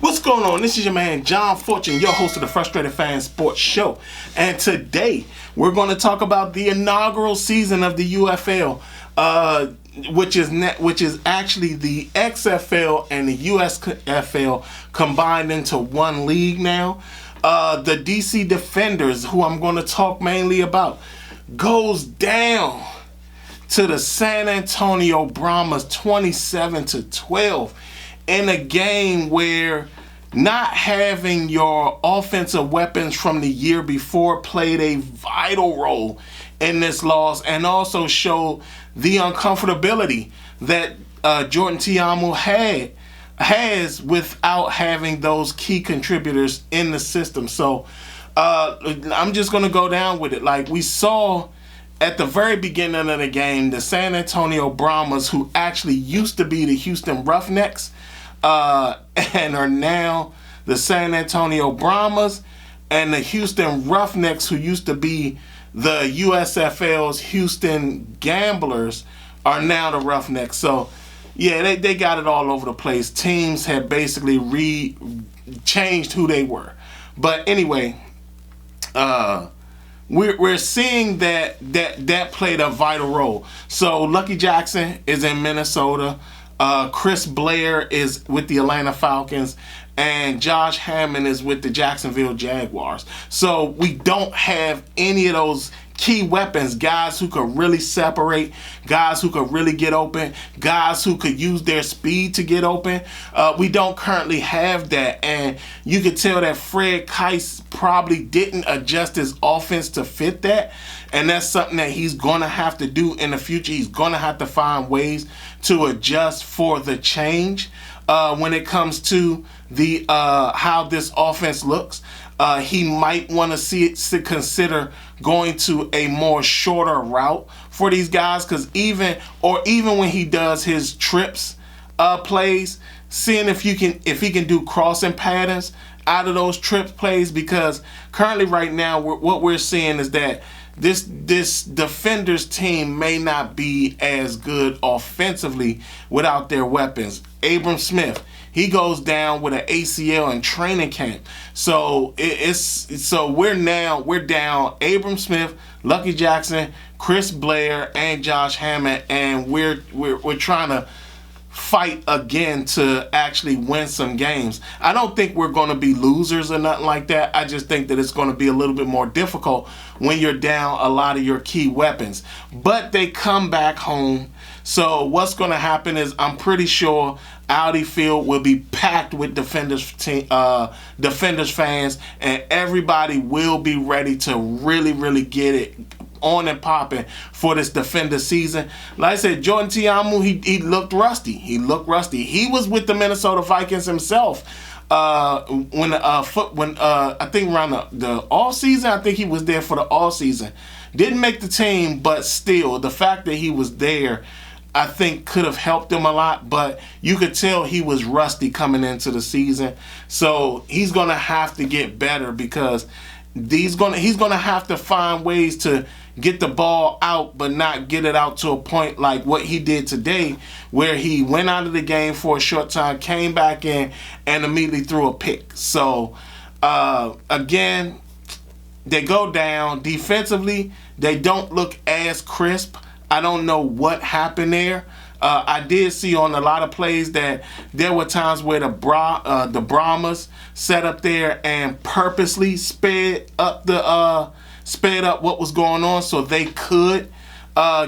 What's going on? This is your man John Fortune, your host of the Frustrated Fan Sports Show, and today we're going to talk about the inaugural season of the UFL, which is actually the XFL and the USFL combined into one league now. The DC Defenders, who I'm going to talk mainly about, goes down to the San Antonio Brahmas 27-12 in a game where not having your offensive weapons from the year before played a vital role in this loss, and also showed the uncomfortability that Jordan Tiamu has without having those key contributors in the system. So I'm just going to go down with it. Like we saw at the very beginning of the game, the San Antonio Brahmas, who actually used to be the Houston Roughnecks, and are now the San Antonio Brahmas, and the Houston Roughnecks, who used to be the USFL's Houston Gamblers, are now the Roughnecks. So, yeah, they got it all over the place. Teams have basically changed who they were. But anyway, we're seeing that played a vital role. So Lucky Jackson is in Minnesota. Chris Blair is with the Atlanta Falcons, and Josh Hammond is with the Jacksonville Jaguars. So we don't have any of those key weapons, guys who could really separate, guys who could really get open, guys who could use their speed to get open. We don't currently have that, and you could tell that Fred Keiss probably didn't adjust his offense to fit that, and that's something that he's going to have to do in the future. He's going to have to find ways to adjust for the change when it comes to the how this offense looks. He might want to consider going to a more shorter route for these guys, because even when he does his trips plays, seeing if he can do crossing patterns out of those trip plays, because currently right now what we're seeing is that this Defenders team may not be as good offensively without their weapons. Abram Smith, he goes down with an ACL in training camp. So we're down Abram Smith, Lucky Jackson, Chris Blair, and Josh Hammond, and we're trying to fight again to actually win some games. I don't think we're going to be losers or nothing like that. I just think that it's going to be a little bit more difficult when you're down a lot of your key weapons. But they come back home. So what's going to happen is I'm pretty sure Audi Field will be packed with Defenders fans, and everybody will be ready to really, really get it on and popping for this Defender season. Like I said, Jordan Tiamu, he looked rusty. He was with the Minnesota Vikings himself when I think around the all season. I think he was there for the all season. Didn't make the team, but still, the fact that he was there, I think, could have helped him a lot, but you could tell he was rusty coming into the season. So he's going to have to get better, because he's going to have to find ways to get the ball out, but not get it out to a point like what he did today, where he went out of the game for a short time, came back in, and immediately threw a pick. So, again, they go down. Defensively, they don't look as crisp. I don't know what happened there. I did see on a lot of plays that there were times where the Brahmas sat up there and purposely sped up what was going on so they could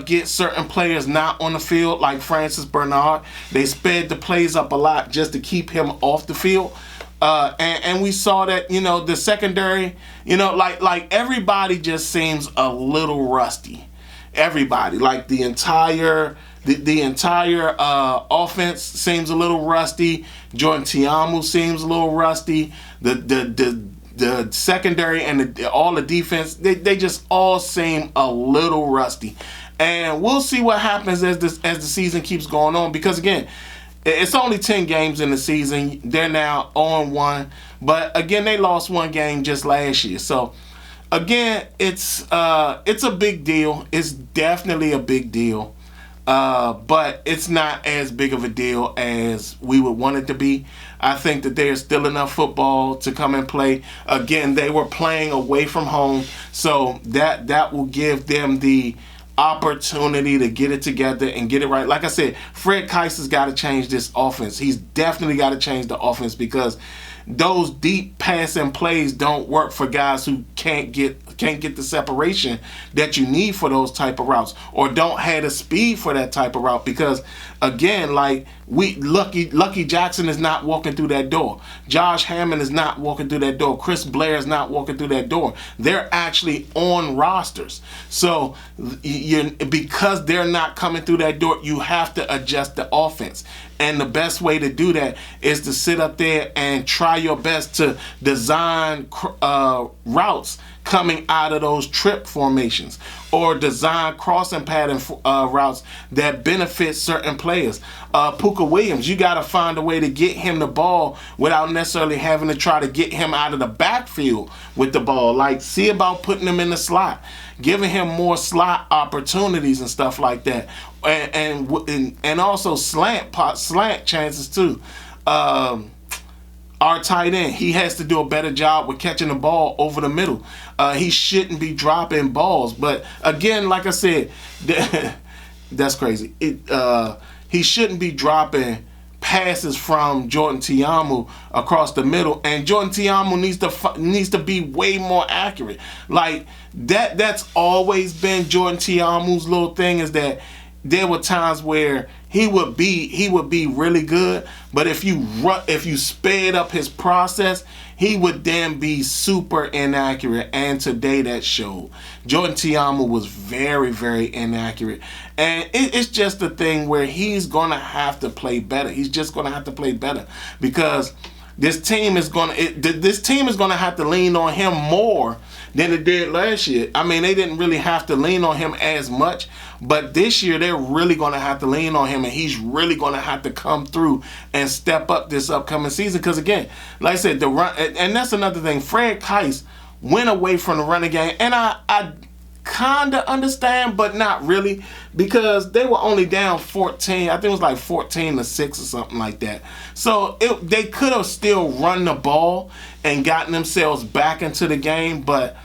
get certain players not on the field, like Francis Bernard. They sped the plays up a lot just to keep him off the field. And we saw that, the secondary, like everybody just seems a little rusty. Everybody, like the entire offense seems a little rusty. Jordan Tiamu seems a little rusty. The the secondary and all the defense, they just all seem a little rusty. And we'll see what happens as the season keeps going on, because again, it's only 10 games in the season. They're now 0-1, but again, they lost one game just last year. So again, it's a big deal. It's definitely a big deal. But it's not as big of a deal as we would want it to be. I think that there's still enough football to come and play. Again, they were playing away from home, so that will give them the opportunity to get it together and get it right. Like I said, Fred Keiss has got to change this offense. He's definitely got to change the offense, because those deep passing plays don't work for guys who can't get the separation that you need for those type of routes, or don't have the speed for that type of route. Because again, like Lucky Jackson is not walking through that door. Josh Hammond is not walking through that door. Chris Blair is not walking through that door. They're actually on rosters. So because they're not coming through that door, you have to adjust the offense. And the best way to do that is to sit up there and try your best to design routes coming out of those trip formations, or design crossing pattern routes that benefit certain players. Puka Williams, you got to find a way to get him the ball without necessarily having to try to get him out of the backfield with the ball. Like, see about putting him in the slot, giving him more slot opportunities and stuff like that, and also slant chances too. Our tight end, he has to do a better job with catching the ball over the middle. He shouldn't be dropping balls. But again, like I said, that's crazy. He shouldn't be dropping passes from Jordan Tiamu across the middle, and Jordan Tiamu needs to be way more accurate. Like that's always been Jordan Tiamu's little thing, is that there were times where he would be really good, but if you sped up his process, he would then be super inaccurate. And today that showed. Jordan Tiamu was very, very inaccurate, and it's just a thing where he's gonna have to play better. He's just gonna have to play better, because this team is gonna have to lean on him more than it did last year. I mean, they didn't really have to lean on him as much, but this year they're really going to have to lean on him, and he's really going to have to come through and step up this upcoming season. Because again, like I said, the run, and that's another thing. Fred Keiss went away from the running game, and I kind of understand, but not really, because they were only down 14. I think it was like 14-6 or something like that. So they could have still run the ball and gotten themselves back into the game, but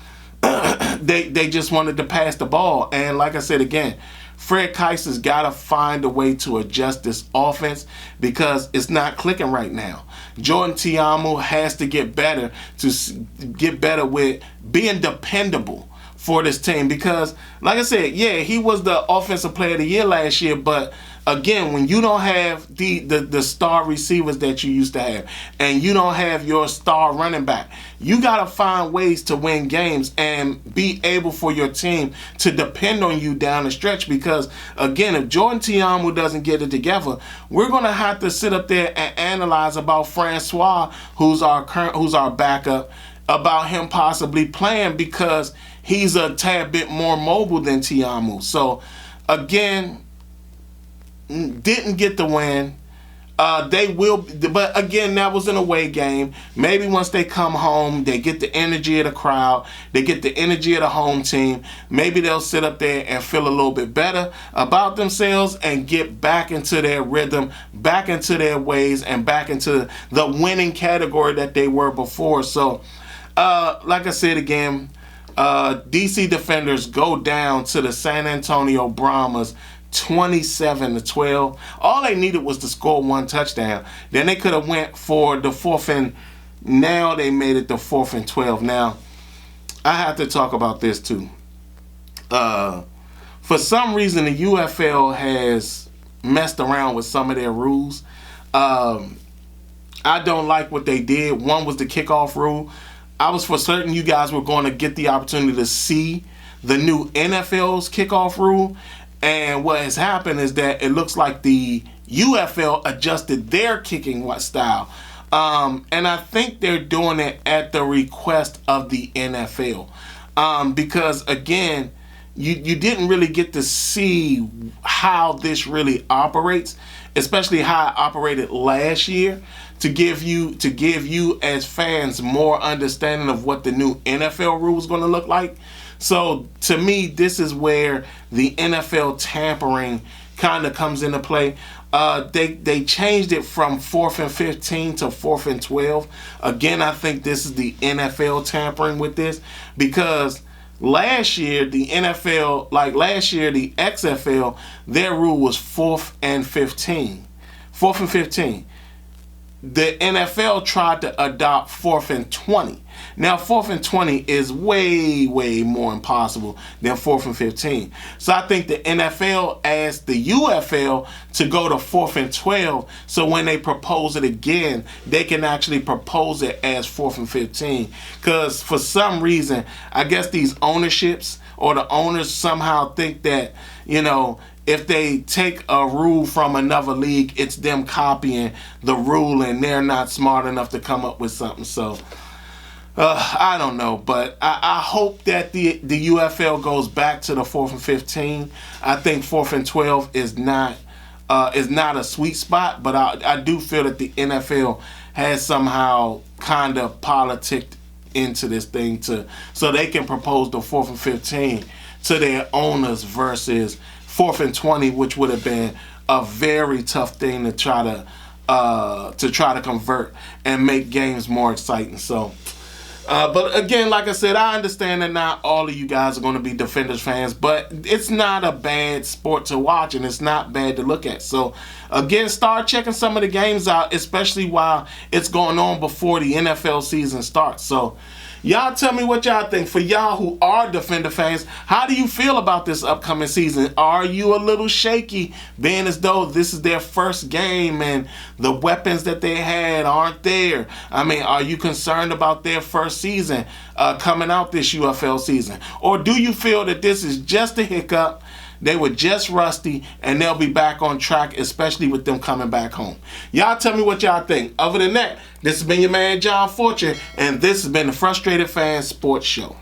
they just wanted to pass the ball. And like I said again, Fred Keiss has got to find a way to adjust this offense, because it's not clicking right now. Jordan Tiamu has to get better with being dependable for this team, because like I said, yeah, he was the offensive player of the year last year, but again, when you don't have the star receivers that you used to have, and you don't have your star running back, you got to find ways to win games and be able for your team to depend on you down the stretch. Because again, if Jordan Tiamu doesn't get it together, we're going to have to sit up there and analyze about Francois, who's our backup, about him possibly playing, because he's a tad bit more mobile than Tiamu. So again, didn't get the win. They will, but again, that was an away game. Maybe once they come home, they get the energy of the crowd, they get the energy of the home team. Maybe they'll sit up there and feel a little bit better about themselves and get back into their rhythm, back into their ways, and back into the winning category that they were before. So, like I said again, DC Defenders go down to the San Antonio Brahmas 27-12. All they needed was to score one touchdown. Then they could have went for the 4th, and now they made it the 4th and 12. Now, I have to talk about this too. For some reason, the UFL has messed around with some of their rules. I don't like what they did. One was the kickoff rule. I was for certain you guys were going to get the opportunity to see the new NFL's kickoff rule. And what has happened is that it looks like the UFL adjusted their kicking style. And I think they're doing it at the request of the NFL. Because again, you didn't really get to see how this really operates, especially how it operated last year, to give you as fans more understanding of what the new NFL rule is going to look like. So to me, this is where the NFL tampering kind of comes into play. They changed it from 4th and 15 to 4th and 12. Again, I think this is the NFL tampering with this, because last year the XFL, their rule was 4th and 15. 4th and 15. The NFL tried to adopt 4th and 20. Now, 4th and 20 is way, way more impossible than 4th and 15. So I think the NFL asked the UFL to go to 4th and 12, so when they propose it again, they can actually propose it as 4th and 15. Because for some reason, I guess these ownerships or the owners somehow think that, if they take a rule from another league, it's them copying the rule and they're not smart enough to come up with something. So I don't know, but I hope that the UFL goes back to the 4th and 15. I think 4th and 12 is not a sweet spot, but I do feel that the NFL has somehow kind of politicked into this thing so they can propose the 4th and 15 to their owners versus 4th and 20, which would have been a very tough thing to try to convert and make games more exciting. So, but again, like I said, I understand that not all of you guys are going to be Defenders fans, but it's not a bad sport to watch and it's not bad to look at. So, again, start checking some of the games out, especially while it's going on before the NFL season starts. So, y'all tell me what y'all think. For y'all who are Defender fans, how do you feel about this upcoming season? Are you a little shaky, being as though this is their first game and the weapons that they had aren't there? I mean, are you concerned about their first season coming out this UFL season? Or do you feel that this is just a hiccup? They were just rusty, and they'll be back on track, especially with them coming back home. Y'all tell me what y'all think. Other than that, this has been your man, John Fortune, and this has been the Frustrated Fan Sports Show.